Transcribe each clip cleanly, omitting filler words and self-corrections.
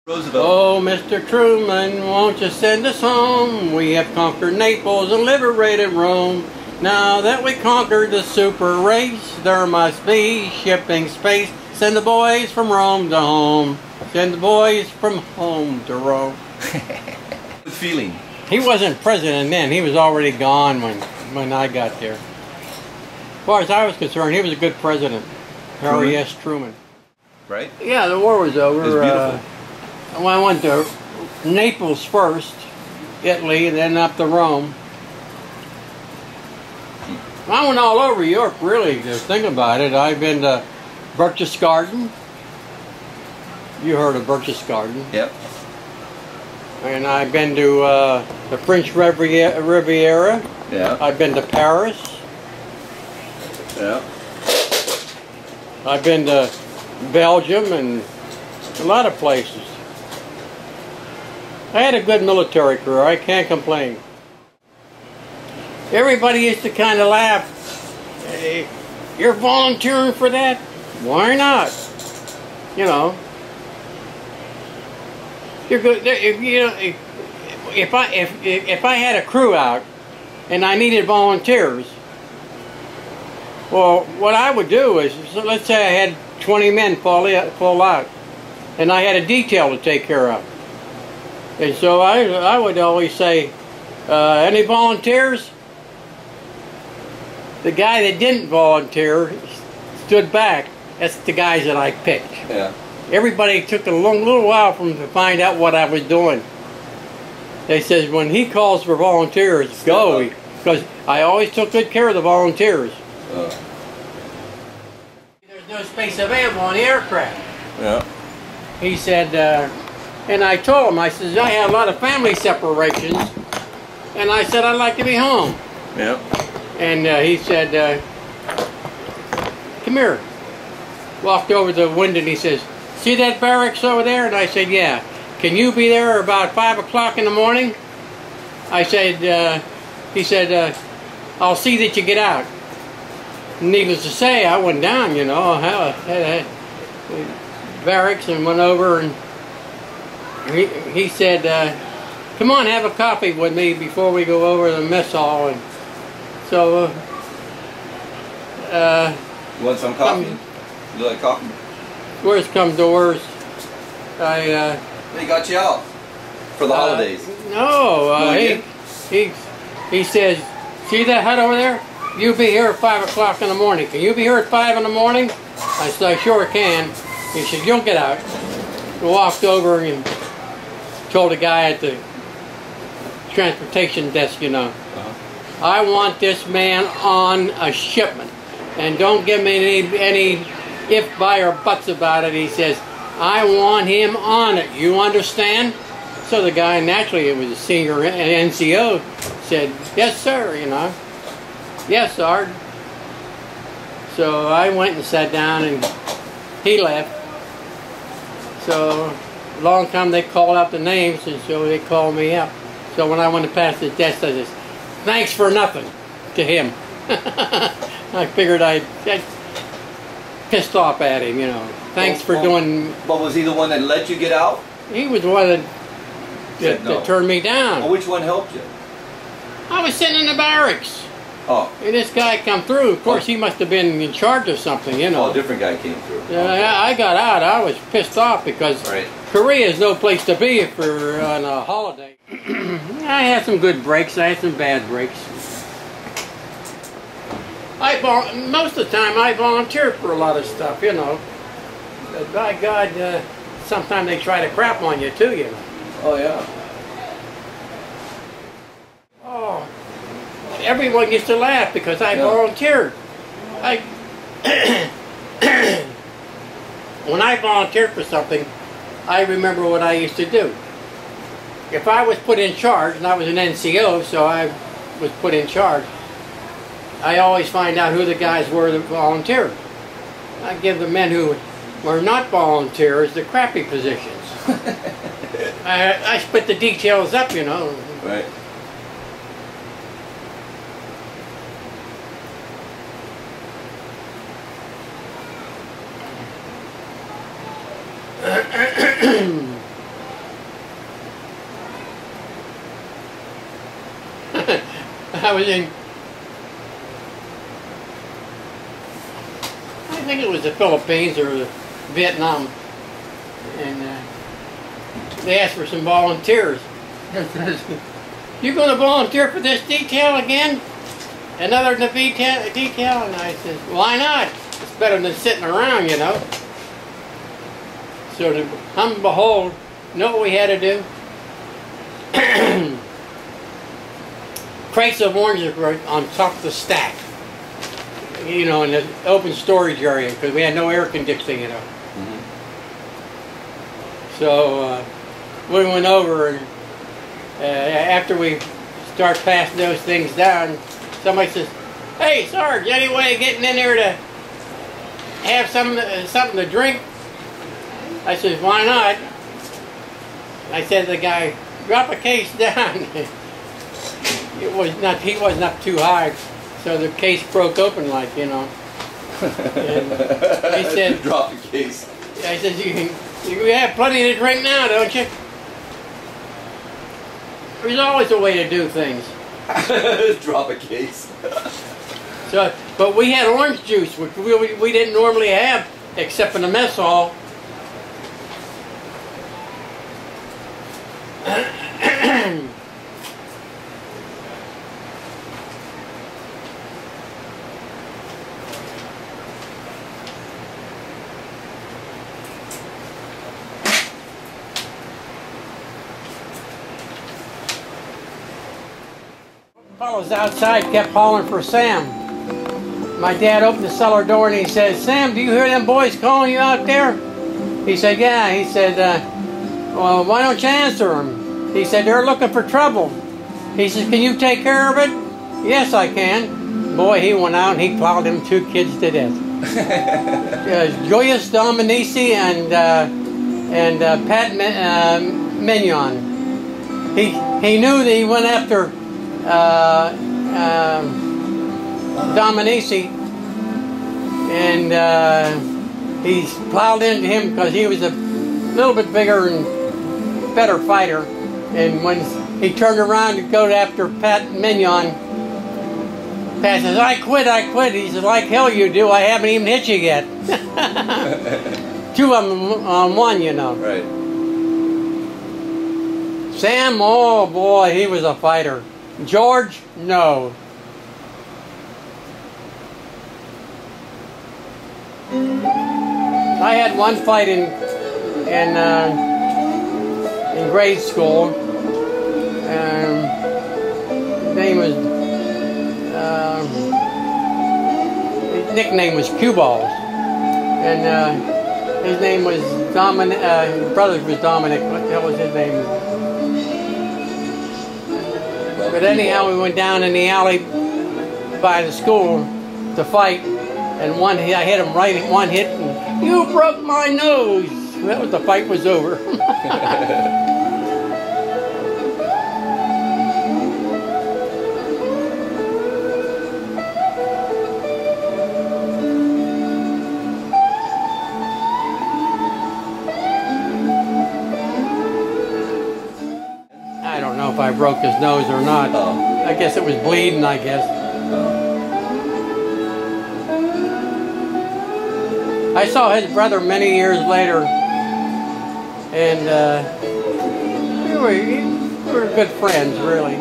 Roosevelt. Oh, Mr. Truman, won't you send us home? We have conquered Naples and liberated Rome. Now that we conquered the super race, there must be shipping space. Send the boys from Rome to home. Send the boys from home to Rome. Good feeling. He wasn't president then. He was already gone when I got there. As far as I was concerned, he was a good president. Harry S. Truman. Right? Yeah, the war was over. It was beautiful. I went to Naples first, Italy, then up to Rome. I went all over Europe, really, to think about it. I've been to Berchtesgaden. You heard of Berchtesgaden. Yep. And I've been to the French Riviera. Yeah. I've been to Paris. Yeah. I've been to Belgium and a lot of places. I had a good military career. I can't complain. Everybody used to kind of laugh. Hey, you're volunteering for that? Why not? You know. You're good. If I had a crew out and I needed volunteers, well, what I would do is, so let's say I had 20 men fall out, and I had a detail to take care of. And so I would always say, any volunteers? The guy that didn't volunteer stood back. That's the guys that I picked. Yeah. Everybody took a little while for them to find out what I was doing. They said, when he calls for volunteers, go. Because I always took good care of the volunteers. There's no space available on the aircraft. Yeah. He said, and I told him, I said, I had a lot of family separations, and I said, I'd like to be home. Yeah. And he said, come here. Walked over to the window and he says, see that barracks over there? And I said, yeah. Can you be there about 5 o'clock in the morning? I said, he said, I'll see that you get out. Needless to say, I went down, you know, barracks, and went over, and he said, come on, have a coffee with me before we go over to the mess hall. And so, You want some coffee? You like coffee? Worst come to worst, They got you out for the holidays. No, he says, see that hut over there? You be here at 5 o'clock in the morning. Can you be here at 5 in the morning? I said, I sure can. He said, you'll get out. I walked over and told the guy at the transportation desk, you know, I want this man on a shipment. And don't give me any if, by, or buts about it. He says, I want him on it. You understand? So the guy, naturally, it was a senior NCO, said, yes, sir, you know. Yes, Sarge. So I went and sat down, and he left. So a long time they called out the names, and so they called me up. So when I went to pass the desk, I said, thanks for nothing to him. I figured I pissed off at him, you know. Thanks for doing... But was he the one that let you get out? He was the one that turned me down. Well, which one helped you? I was sitting in the barracks. Oh. And this guy come through. Of course, he must have been in charge of something, you know. Oh, a different guy came through. I got out. I was pissed off because Korea is no place to be for on a holiday. I had some good breaks. I had some bad breaks. Most of the time, I volunteered for a lot of stuff, you know. But by God, sometimes they try to crap on you too, you know. Oh, yeah. Oh, everyone used to laugh because I volunteered. When I volunteered for something, I remember what I used to do. If I was put in charge, and I was an NCO, so I was put in charge, I always find out who the guys were that volunteered. I give the men who were not volunteers the crappy positions. I split the details up, you know. Right. I was in, I think it was the Philippines or Vietnam, and they asked for some volunteers. You going to volunteer for this detail again? Another detail? And I said, why not? It's better than sitting around, you know. So to hum and behold, you know what we had to do? Crates of oranges were on top of the stack. You know, in the open storage area, because we had no air conditioning, you know. Mm-hmm. So we went over, and after we start passing those things down, somebody says, "Hey, Sarge, any way of getting in there to have something to drink?" I said, "Why not?" I said to the guy, "Drop a case down." He wasn't up too high, so the case broke open, like, you know. And he said, "Drop the case." I said, "You have plenty to drink now, don't you?" There's always a way to do things. Drop a case. So, but we had orange juice, which we didn't normally have, except in the mess hall. Fellows outside kept calling for Sam. My dad opened the cellar door and he said, "Sam, do you hear them boys calling you out there?" He said, "Yeah." He said, "Well, why don't you answer them?" He said, "They're looking for trouble." He said, "Can you take care of it?" "Yes, I can." Boy, he went out and he plowed them two kids to death. Joyous Dominici and Pat Mignon. He knew that he went after Dominici, and he plowed into him because he was a little bit bigger and better fighter. And when he turned around to go after Pat Mignon, Pat says, I quit. He says, "Like hell you do, I haven't even hit you yet." Two of them on one, you know. Right. Sam, oh boy, he was a fighter. George, no. I had one fight in grade school. His name was his nickname was Cue Balls, and his name was Dominic. His brother was Dominic. What the hell was his name? But anyhow, we went down in the alley by the school to fight, and I hit him right in one hit, and "You broke my nose." That was, the fight was over. I don't know if I broke his nose or not. Oh. I guess it was bleeding, I guess. I saw his brother many years later, and we were good friends, really.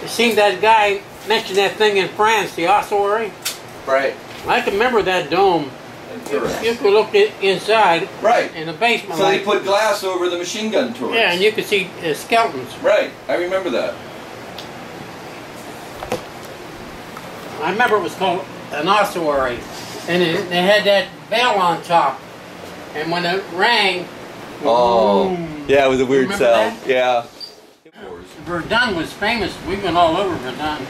It seemed that guy mentioned that thing in France, the ossuary. Right. I can remember that dome. You could look inside, right, in the basement. So they put glass over the machine gun turrets. Yeah, and you could see skeletons. Right, I remember that. I remember it was called an ossuary, and it had that bell on top, and when it rang, oh, boom. Yeah, it was a weird sound. That? Yeah. Verdun was famous. We went all over Verdun.